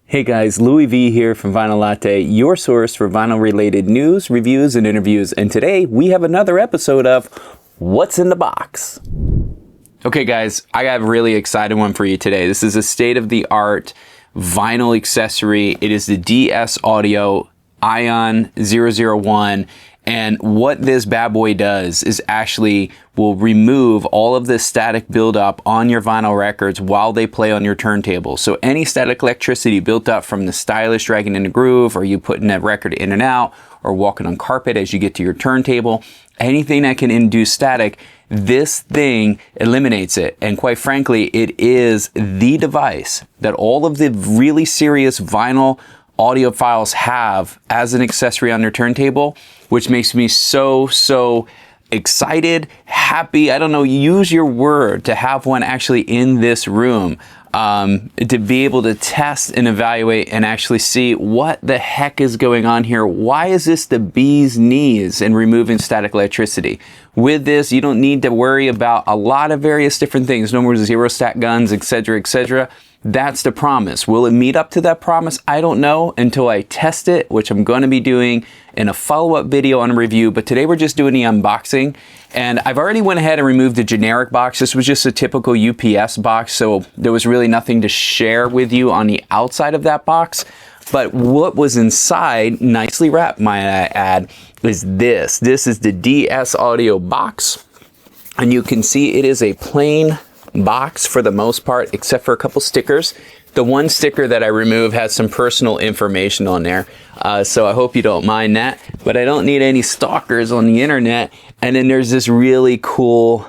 Hey guys, Louis V here from Vinyl Latte, your source for vinyl related news, reviews, and interviews. And today we have another episode of What's in the Box? Okay guys, I got a really exciting one for you today. This is a state-of-the-art vinyl accessory. It is the DS Audio Ion 001. And what this bad boy does is actually will remove all of the static buildup on your vinyl records while they play on your turntable. So any static electricity built up from the stylus dragging in a groove, or you putting that record in and out, or walking on carpet as you get to your turntable, anything that can induce static, this thing eliminates it. And quite frankly, it is the device that all of the really serious vinyl audiophiles have as an accessory on their turntable, which makes me so excited, happy, I don't know, use your word, to have one actually in this room, to be able to test and evaluate and actually see what the heck is going on here. Why is this the bee's knees in removing static electricity? With this, you don't need to worry about a lot of various different things. No more zero stat guns, etc., etc. That's the promise. Will it meet up to that promise? I don't know until I test it, which I'm going to be doing in a follow-up video on a review. But today we're just doing the unboxing. And I've already went ahead and removed the generic box. This was just a typical UPS box, so there was really nothing to share with you on the outside of that box. But what was inside, nicely wrapped, might I add, is this. This is the DS Audio box. And you can see it is a plain box for the most part, except for a couple stickers. The one sticker that I removed has some personal information on there, so I hope you don't mind that, but I don't need any stalkers on the internet. And then there's this really cool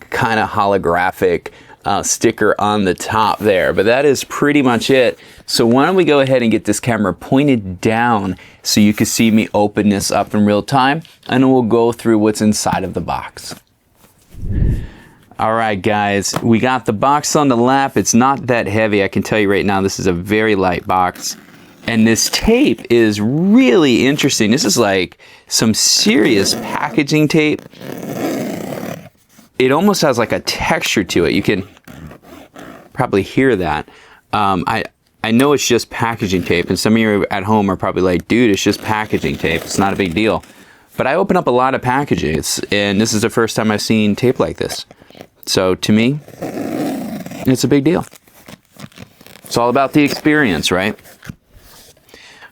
kind of holographic sticker on the top there, but that is pretty much it. So why don't we go ahead and get this camera pointed down so you can see me open this up in real time, and then we'll go through what's inside of the box. All right, guys, we got the box on the lap. It's not that heavy. I can tell you right now, this is a very light box. And this tape is really interesting. This is like some serious packaging tape. It almost has like a texture to it. You can probably hear that. I know it's just packaging tape, and some of you at home are probably like, dude, it's just packaging tape. It's not a big deal. But I open up a lot of packages, and this is the first time I've seen tape like this. So to me, it's a big deal. It's all about the experience, right?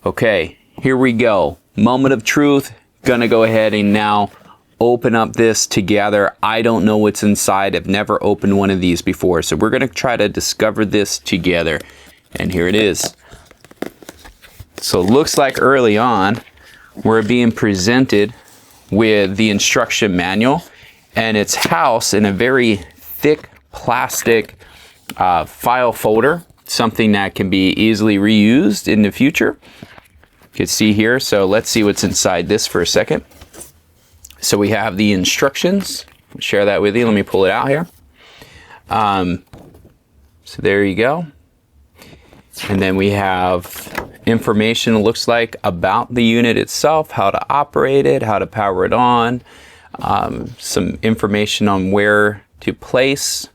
Okay, here we go. Moment of truth. Gonna go ahead and now open up this together. I don't know what's inside. I've never opened one of these before. So we're gonna try to discover this together. And here it is. So it looks like early on, we're being presented with the instruction manual. And it's housed in a very thick plastic file folder, something that can be easily reused in the future. You can see here, so let's see what's inside this for a second. So we have the instructions. I'll share that with you. Let me pull it out here. So there you go. And then we have information, it looks like, about the unit itself, how to operate it, how to power it on. Some information on where to place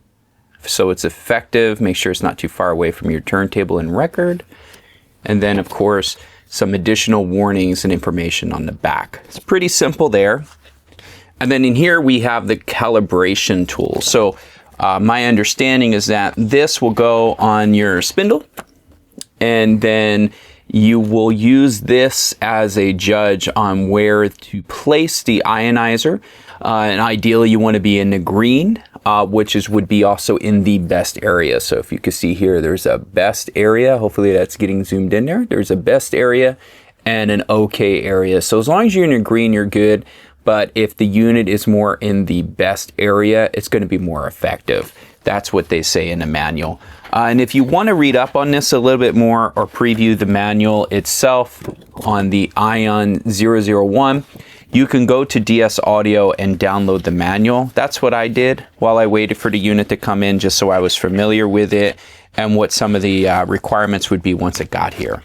so it's effective. Make sure it's not too far away from your turntable and record. And then, of course, some additional warnings and information on the back. It's pretty simple there. And then in here we have the calibration tool. So my understanding is that this will go on your spindle, and then you will use this as a judge on where to place the ionizer. And ideally you want to be in the green, which would be also in the best area. So if you can see here, there's a best area. Hopefully that's getting zoomed in there. There's a best area and an okay area. So as long as you're in the green, you're good. But if the unit is more in the best area, it's going to be more effective. That's what they say in the manual. And if you want to read up on this a little bit more or preview the manual itself on the Ion 001, you can go to DS Audio and download the manual. That's what I did while I waited for the unit to come in, just so I was familiar with it and what some of the requirements would be once it got here.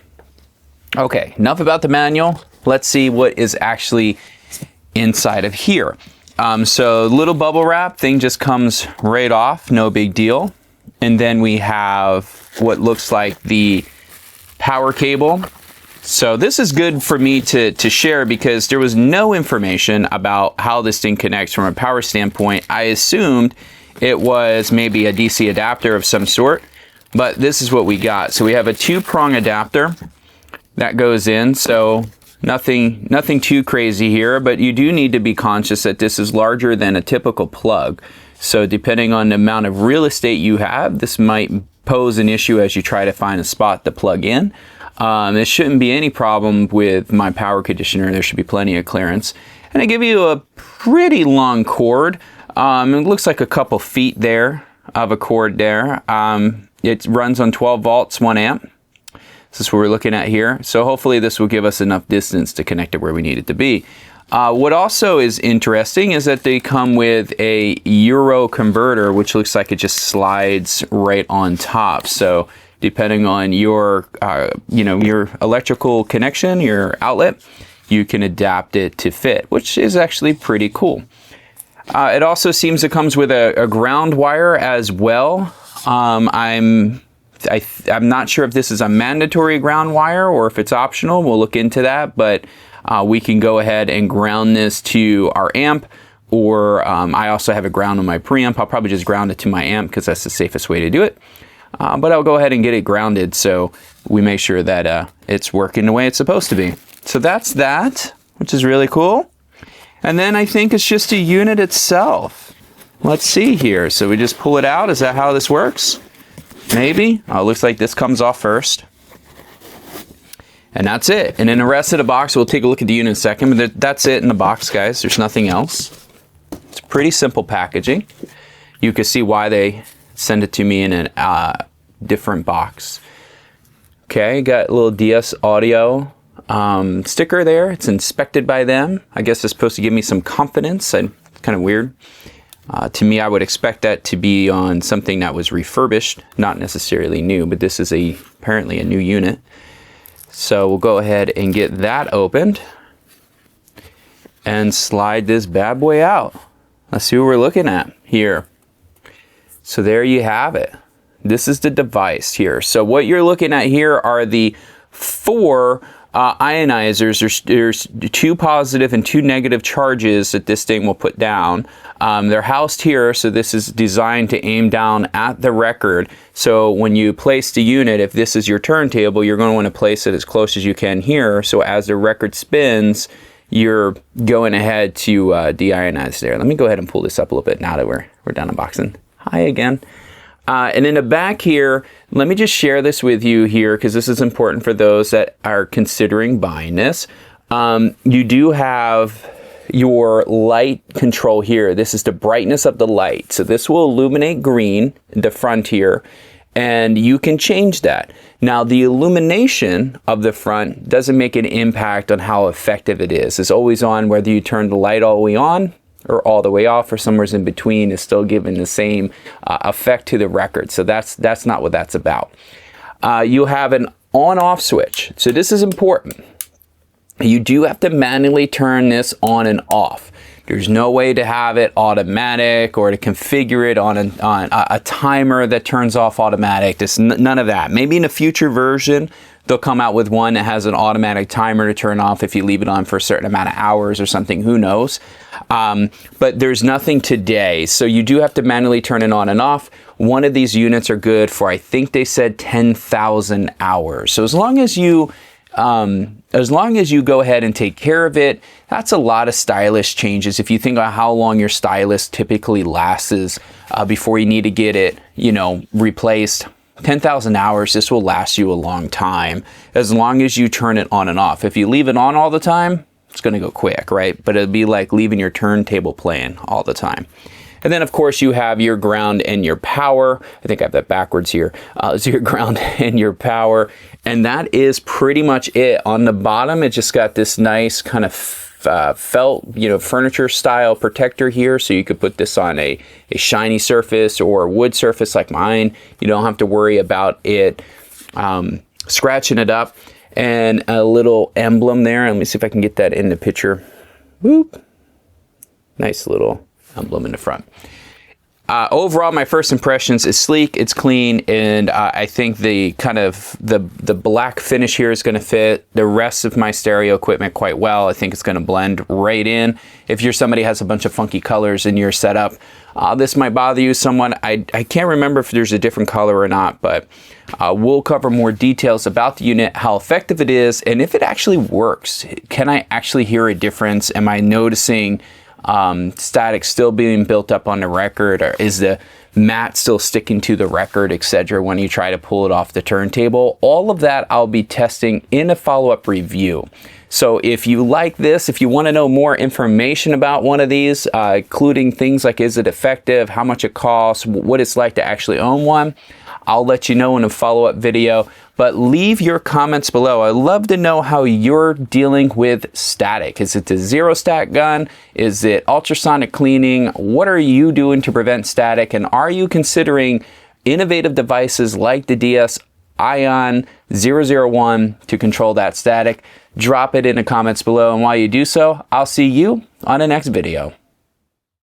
Okay, enough about the manual. Let's see what is actually inside of here. So little bubble wrap thing just comes right off, no big deal. And then we have what looks like the power cable. So this is good for me to share because there was no information about how this thing connects from a power standpoint. I assumed it was maybe a DC adapter of some sort, but this is what we got. So we have a 2-prong adapter that goes in, so nothing too crazy here, but you do need to be conscious that this is larger than a typical plug. So depending on the amount of real estate you have, this might pose an issue as you try to find a spot to plug in. There shouldn't be any problem with my power conditioner. There should be plenty of clearance. And I give you a pretty long cord. It looks like a couple feet there of a cord there. It runs on 12 volts, 1 amp. This is what we're looking at here. So hopefully this will give us enough distance to connect it where we need it to be. What also is interesting is that they come with a Euro converter, which looks like it just slides right on top. So depending on your, your electrical connection, your outlet, you can adapt it to fit, which is actually pretty cool. It also seems it comes with a ground wire as well. I'm not sure if this is a mandatory ground wire or if it's optional. We'll look into that, but we can go ahead and ground this to our amp, or I also have a ground on my preamp. I'll probably just ground it to my amp because that's the safest way to do it. But I'll go ahead and get it grounded so we make sure that it's working the way it's supposed to be. So that's that, which is really cool. And then I think it's just a unit itself. Let's see here. So we just pull it out. Is that how this works? Maybe. Oh, it looks like this comes off first. And that's it. And then the rest of the box, we'll take a look at the unit in a second, but that's it in the box, guys. There's nothing else. It's pretty simple packaging. You can see why they send it to me in a different box. Okay, got a little DS Audio sticker there. It's inspected by them. I guess it's supposed to give me some confidence. It's kind of weird. To me, I would expect that to be on something that was refurbished, not necessarily new, but this is apparently a new unit. So we'll go ahead and get that opened and slide this bad boy out. Let's see what we're looking at here. So there you have it. This is the device here. So what you're looking at here are the 4 ionizers. There's 2 positive and 2 negative charges that this thing will put down. They're housed here, so this is designed to aim down at the record. So when you place the unit, if this is your turntable, you're going to want to place it as close as you can here. So as the record spins, you're going ahead to de-ionize there. Let me go ahead and pull this up a little bit now that we're done unboxing. Hi again. And in the back here, let me just share this with you here because this is important for those that are considering buying this. You do have your light control here. This is the brightness of the light. So this will illuminate green in the front here, and you can change that. Now the illumination of the front doesn't make an impact on how effective it is. It's always on whether you turn the light all the way on or all the way off or somewhere in between. Is still giving the same effect to the record. So that's not what that's about. You'll have an on-off switch. So this is important. You do have to manually turn this on and off. There's no way to have it automatic or to configure it on a timer that turns off automatic. There's none of that. Maybe in a future version, they'll come out with one that has an automatic timer to turn off if you leave it on for a certain amount of hours or something, who knows. But there's nothing today. So you do have to manually turn it on and off. One of these units are good for, I think they said 10,000 hours. So as long as you go ahead and take care of it, that's a lot of stylus changes. If you think about how long your stylus typically lasts before you need to get it, replaced, 10,000 hours, this will last you a long time, as long as you turn it on and off. If you leave it on all the time, it's going to go quick, right? But it'd be like leaving your turntable playing all the time. And then, of course, you have your ground and your power. I think I have that backwards here. So your ground and your power. And that is pretty much it. On the bottom, it just got this nice kind of felt, furniture style protector here. So you could put this on a shiny surface or a wood surface like mine. You don't have to worry about it scratching it up. And a little emblem there. Let me see if I can get that in the picture. Boop. Nice little emblem in the front. overall, my first impressions is sleek, it's clean, and I think the kind of the black finish here is going to fit the rest of my stereo equipment quite well. I think it's going to blend right in. If you're somebody who has a bunch of funky colors in your setup, this might bother you somewhat. I can't remember if there's a different color or not, but we'll cover more details about the unit, how effective it is, and if it actually works. Can I actually hear a difference? Am I noticing static still being built up on the record, or is the mat still sticking to the record, etc., when you try to pull it off the turntable? All of that I'll be testing in a follow-up review. So if you like this, if you want to know more information about one of these, including things like is it effective, how much it costs, what it's like to actually own one, I'll let you know in a follow-up video. But leave your comments below. I'd love to know how you're dealing with static. Is it the zero stack gun? Is it ultrasonic cleaning? What are you doing to prevent static? And are you considering innovative devices like the DS Ion 001 to control that static? Drop it in the comments below. And while you do so, I'll see you on the next video.